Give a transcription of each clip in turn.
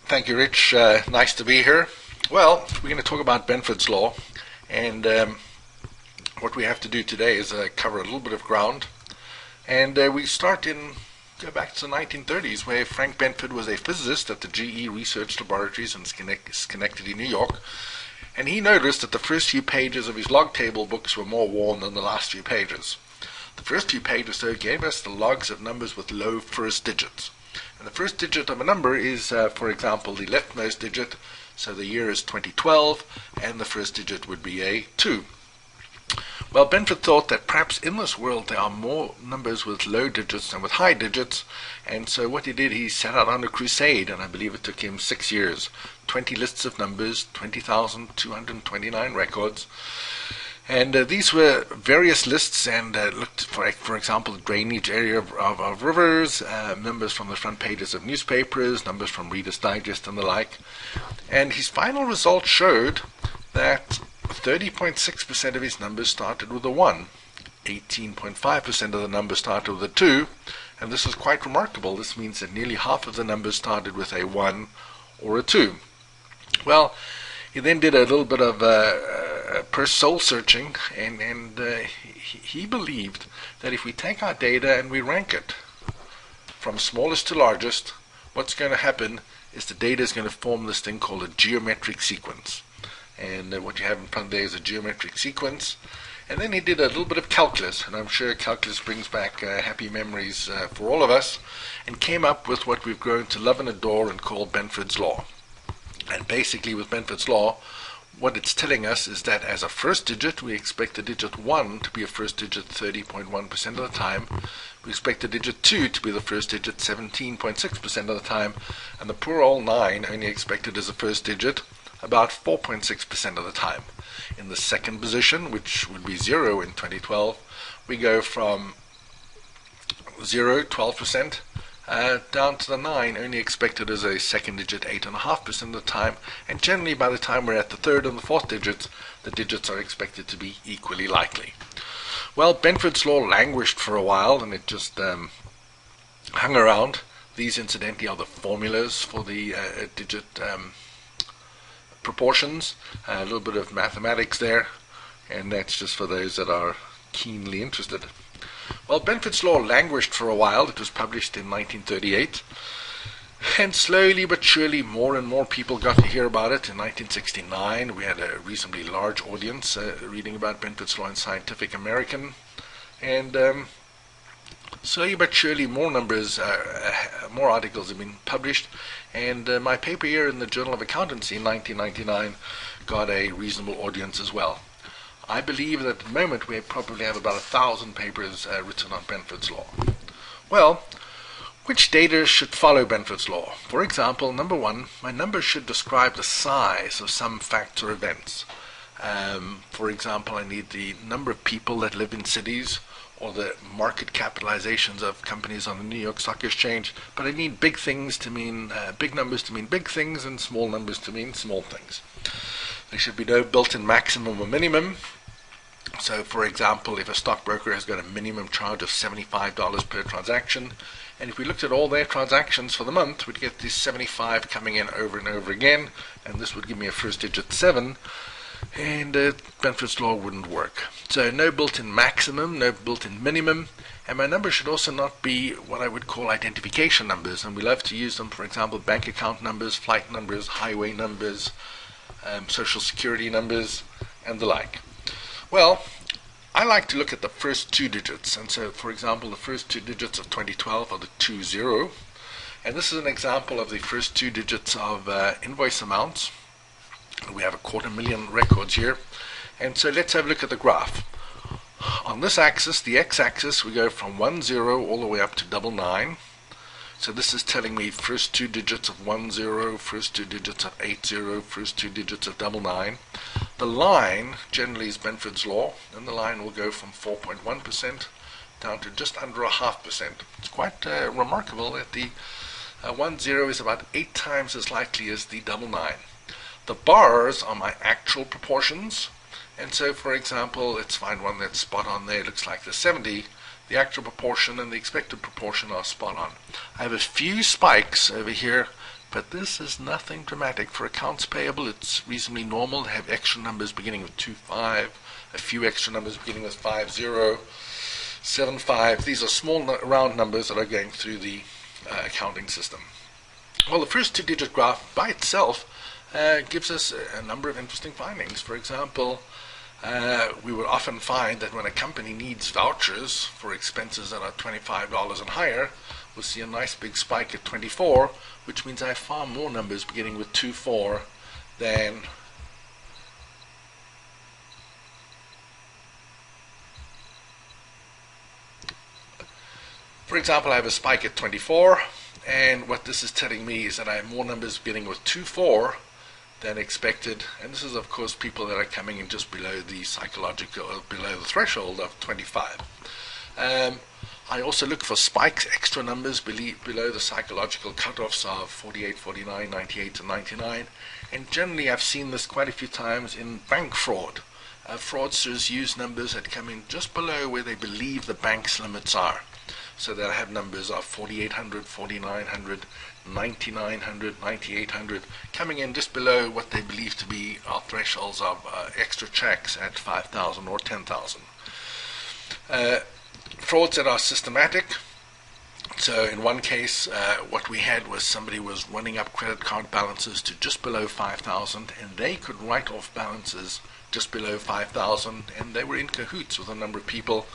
Thank you, Rich. Nice to be here. Well, we're going to talk about Benford's law, and what we have to do today is cover a little bit of ground. And we go back to the 1930s, where Frank Benford was a physicist at the GE Research Laboratories in Schenectady, New York, and he noticed that the first few pages of his log table books were more worn than the last few pages. The first few pages, though, gave us the logs of numbers with low first digits. And the first digit of a number is, for example, the leftmost digit, so the year is 2012, and the first digit would be a 2. Well, Benford thought that perhaps in this world there are more numbers with low digits than with high digits, and so what he did, he set out on a crusade, and I believe it took him 6 years, 20 lists of numbers, 20,229 records. And these were various lists, and looked for example, the drainage area of rivers, numbers from the front pages of newspapers, numbers from Reader's Digest and the like. And his final result showed that 30.6% of his numbers started with a 1, 18.5% of the numbers started with a 2, and this is quite remarkable. This means that nearly half of the numbers started with a 1 or a 2. Well, he then did a little bit of soul searching, and he believed that if we take our data and we rank it from smallest to largest, what's going to happen is the data is going to form this thing called a geometric sequence. And what you have in front there is a geometric sequence. And then he did a little bit of calculus, and I'm sure calculus brings back happy memories for all of us, and came up with what we've grown to love and adore and call Benford's law. And basically with Benford's law, what it's telling us is that as a first digit, we expect the digit 1 to be a first digit 30.1% of the time. We expect the digit 2 to be the first digit 17.6% of the time. And the poor old 9 only expected as a first digit about 4.6% of the time. In the second position, which would be 0 in 2012, we go from 0, 12%, down to the 9, only expected as a second digit 8.5% of the time, and generally by the time we're at the third and the fourth digits, the digits are expected to be equally likely. Well, Benford's law languished for a while, and it just hung around. These, incidentally, are the formulas for the digit proportions. A little bit of mathematics there, and that's just for those that are keenly interested. Well, Benford's law languished for a while. It was published in 1938, and slowly but surely more and more people got to hear about it. In 1969, we had a reasonably large audience reading about Benford's law in Scientific American, and slowly but surely more articles have been published, and my paper here in the Journal of Accountancy in 1999 got a reasonable audience as well. I believe that at the moment we probably have about 1,000 papers written on Benford's law. Well, which data should follow Benford's law? For example, number 1, my numbers should describe the size of some facts or events. For example, I need the number of people that live in cities, or the market capitalizations of companies on the New York Stock Exchange, but I need big things to mean big numbers to mean big things, and small numbers to mean small things. There should be no built-in maximum or minimum. So, for example, if a stockbroker has got a minimum charge of $75 per transaction, and if we looked at all their transactions for the month, we'd get this 75 coming in over and over again, and this would give me a first digit 7, and Benford's law wouldn't work. So no built-in maximum, no built-in minimum, and my numbers should also not be what I would call identification numbers, and we love to use them, for example, bank account numbers, flight numbers, highway numbers, social security numbers, and the like. Well, I like to look at the first 2 digits, and so, for example, the first 2 digits of 2012 are the 20, and this is an example of the first 2 digits of invoice amounts. We have 250,000 records here, and so let's have a look at the graph. On this axis, the x-axis, we go from 10 all the way up to 99. So this is telling me first 2 digits of 10, first 2 digits of 80, first 2 digits of 99. The line generally is Benford's law, and the line will go from 4.1% down to just under 0.5%. It's quite remarkable that the 10 is about 8 times as likely as the 99. The bars are my actual proportions, and so, for example, let's find one that's spot on there. It looks like the 70. the actual proportion and the expected proportion are spot on. I have a few spikes over here, but this is nothing dramatic. For accounts payable, it's reasonably normal to have extra numbers beginning with 25, a few extra numbers beginning with 50, 75. These are small round numbers that are going through the accounting system. Well, the first two-digit graph by itself gives us a number of interesting findings. For example, we would often find that when a company needs vouchers for expenses that are $25 and higher, we'll see a nice big spike at 24, which means I have far more numbers beginning with 24 than for example, I have a spike at 24, and what this is telling me is that I have more numbers beginning with 24 than expected, and this is of course people that are coming in just below the psychological, below the threshold of 25. I also look for spikes, extra numbers below the psychological cutoffs of 48, 49, 98 and 99, and generally I've seen this quite a few times in bank fraud. Fraudsters use numbers that come in just below where they believe the bank's limits are. So they'll have numbers of 4,800, 4,900, 9,900, 9,800, coming in just below what they believe to be our thresholds of extra checks at 5,000 or 10,000. Frauds that are systematic. So in one case, what we had was somebody was running up credit card balances to just below 5,000, and they could write off balances just below 5,000, and they were in cahoots with a number of people.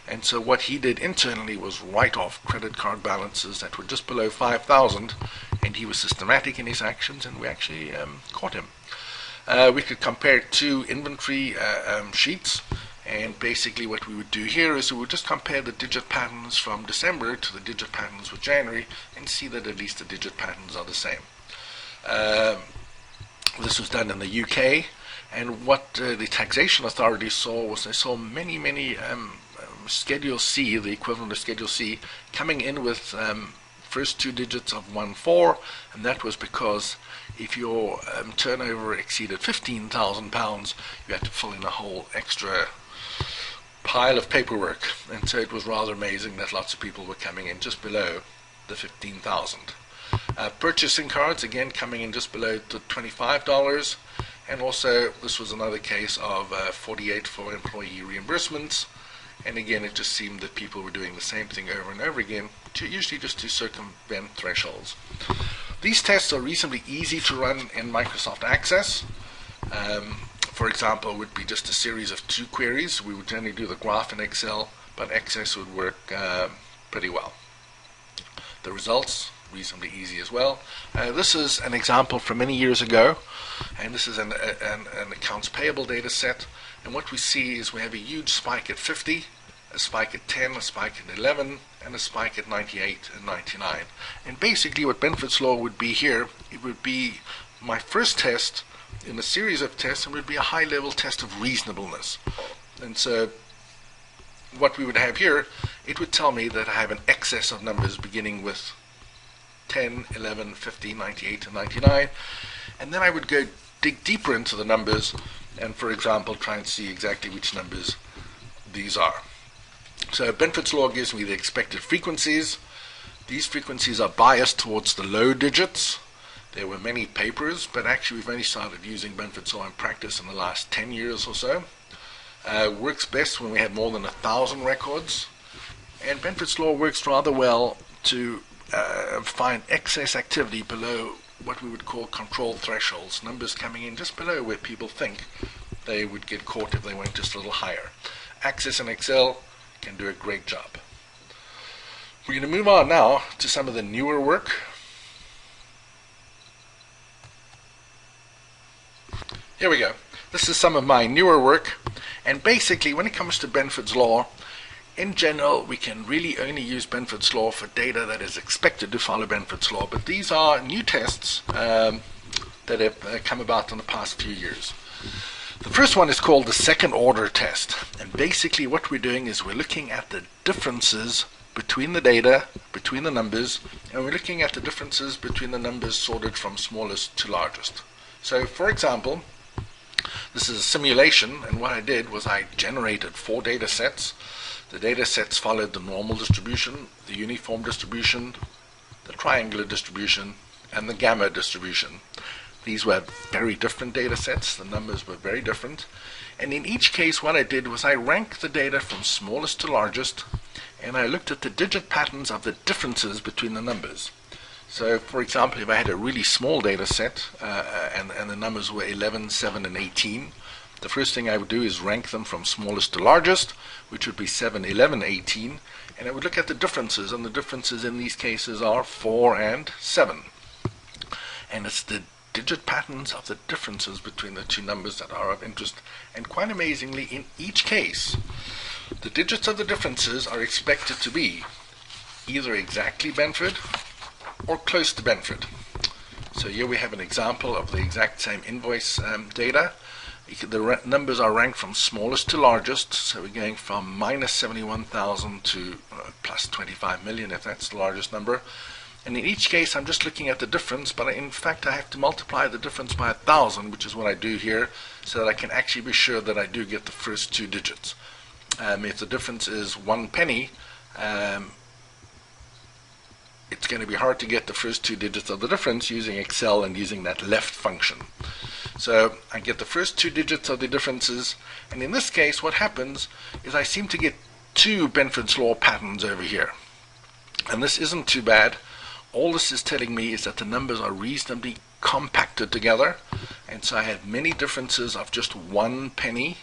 And so what he did internally was write off credit card balances that were just below 5,000, and he was systematic in his actions, and we actually caught him. We could compare it to inventory sheets, and basically what we would do here is we would just compare the digit patterns from December to the digit patterns with January and see that at least the digit patterns are the same. This was done in the UK, and what the taxation authorities saw was they saw many Schedule C, the equivalent of Schedule C, coming in with first two digits of 14, and that was because if your turnover exceeded £15,000, you had to fill in a whole extra pile of paperwork, and so it was rather amazing that lots of people were coming in just below the 15,000. Purchasing cards, again, coming in just below the $25, and also this was another case of 48 for employee reimbursements. And again, it just seemed that people were doing the same thing over and over again, usually just to circumvent thresholds. These tests are reasonably easy to run in Microsoft Access. For example, it would be just a series of two queries. We would generally do the graph in Excel, but Access would work pretty well. The results, reasonably easy as well. This is an example from many years ago, and this is an accounts payable data set. And what we see is we have a huge spike at 50, a spike at 10, a spike at 11, and a spike at 98 and 99. And basically what Benford's law would be here, it would be my first test in a series of tests, and it would be a high-level test of reasonableness. And so what we would have here, it would tell me that I have an excess of numbers beginning with 10, 11, 50, 98, and 99. And then I would go dig deeper into the numbers and, for example, try and see exactly which numbers these are. So Benford's law gives me the expected frequencies. These frequencies are biased towards the low digits. There were many papers, but actually we've only started using Benford's law in practice in the last 10 years or so. Works best when we have more than 1,000 records. And Benford's law works rather well to find excess activity below what we would call control thresholds, numbers coming in just below where people think they would get caught if they went just a little higher. Access and Excel can do a great job. We're going to move on now to some of the newer work. Here we go. This is some of my newer work, and basically when it comes to Benford's law, in general, we can really only use Benford's law for data that is expected to follow Benford's law, but these are new tests that have come about in the past few years. The first one is called the second order test, and basically what we're doing is we're looking at the differences between the data, between the numbers, and we're looking at the differences between the numbers sorted from smallest to largest. So, for example, this is a simulation, and what I did was I generated 4 data sets. The data sets followed the normal distribution, the uniform distribution, the triangular distribution, and the gamma distribution. These were very different data sets. The numbers were very different. And in each case, what I did was I ranked the data from smallest to largest, and I looked at the digit patterns of the differences between the numbers. So, for example, if I had a really small data set and the numbers were 11, 7, and 18, the first thing I would do is rank them from smallest to largest, which would be 7, 11, 18, and I would look at the differences, and the differences in these cases are 4 and 7. And it's the digit patterns of the differences between the two numbers that are of interest. And quite amazingly, in each case, the digits of the differences are expected to be either exactly Benford or close to Benford. So here we have an example of the exact same invoice data. The numbers are ranked from smallest to largest, so we're going from minus 71,000 to plus 25 million, if that's the largest number. And in each case, I'm just looking at the difference, but in fact I have to multiply the difference by 1,000, which is what I do here, so that I can actually be sure that I do get the first two digits. If the difference is 1 penny, it's going to be hard to get the first two digits of the difference using Excel and using that left function. So I get the first two digits of the differences, and in this case what happens is I seem to get two Benford's law patterns over here. And this isn't too bad. All this is telling me is that the numbers are reasonably compacted together, and so I have many differences of just 1 penny.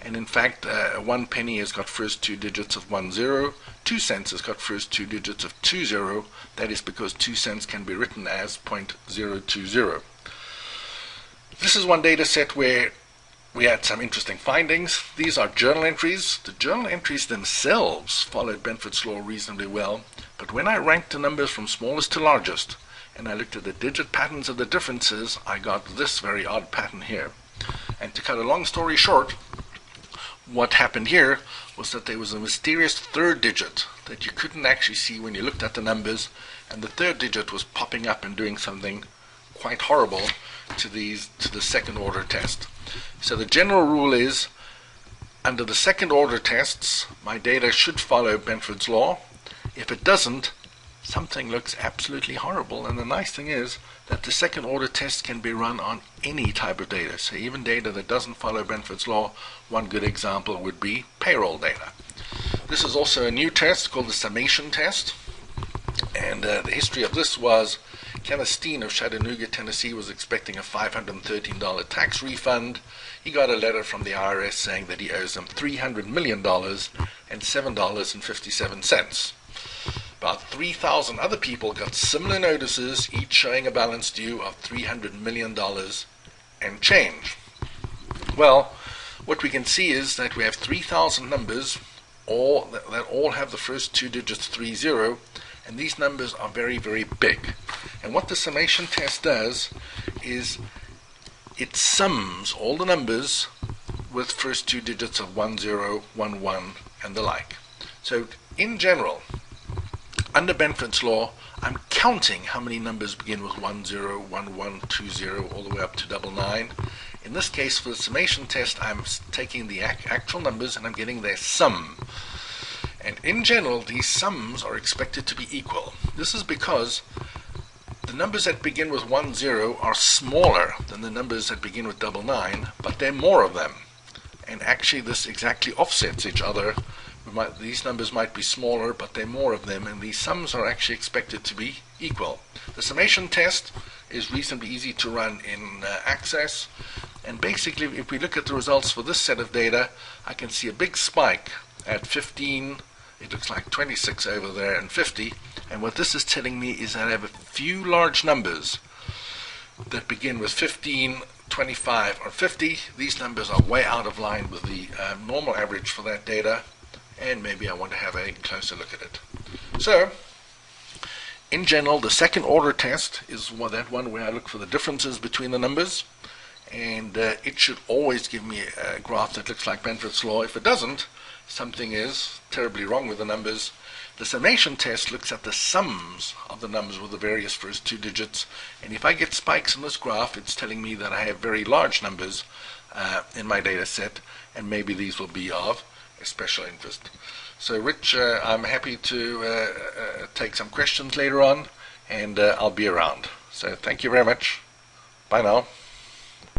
And in fact, 1 penny has got first two digits of 10, 2 cents has got first two digits of 20. That is because 2 cents can be written as 0.020. This is one data set where we had some interesting findings. These are journal entries. The journal entries themselves followed Benford's law reasonably well, but when I ranked the numbers from smallest to largest, and I looked at the digit patterns of the differences, I got this very odd pattern here. And to cut a long story short, what happened here was that there was a mysterious third digit that you couldn't actually see when you looked at the numbers, and the third digit was popping up and doing something quite horrible to the second order test. So the general rule is, under the second order tests, my data should follow Benford's law. If it doesn't, something looks absolutely horrible. And the nice thing is that the second order test can be run on any type of data. So even data that doesn't follow Benford's law, one good example would be payroll data. This is also a new test called the summation test. And the history of this was Kenneth Steen of Chattanooga, Tennessee was expecting a $513 tax refund. He got a letter from the IRS saying that he owes them $300 million and $7.57. About 3,000 other people got similar notices, each showing a balance due of $300 million and change. Well, what we can see is that we have 3,000 numbers that all have the first two digits 30, and these numbers are very, very big. And what the summation test does is it sums all the numbers with first two digits of 10, 11, and the like. So in general, under Benford's law, I'm counting how many numbers begin with 10, 11, 20, all the way up to 99. In this case, for the summation test, I'm taking the actual numbers and I'm getting their sum. And in general, these sums are expected to be equal. This is because the numbers that begin with 10 are smaller than the numbers that begin with 99, but there are more of them. And actually, this exactly offsets each other. These numbers might be smaller, but there are more of them, and these sums are actually expected to be equal. The summation test is reasonably easy to run in Access. And basically, if we look at the results for this set of data, I can see a big spike at 15. It looks like 26 over there and 50. And what this is telling me is that I have a few large numbers that begin with 15, 25, or 50. These numbers are way out of line with the normal average for that data. And maybe I want to have a closer look at it. So, in general, the second order test is that one where I look for the differences between the numbers. And it should always give me a graph that looks like Benford's law. If it doesn't, something is terribly wrong with the numbers. The summation test looks at the sums of the numbers with the various first two digits. And if I get spikes in this graph, it's telling me that I have very large numbers in my data set. And maybe these will be of special interest. So Rich, I'm happy to take some questions later on, and I'll be around. So thank you very much. Bye now.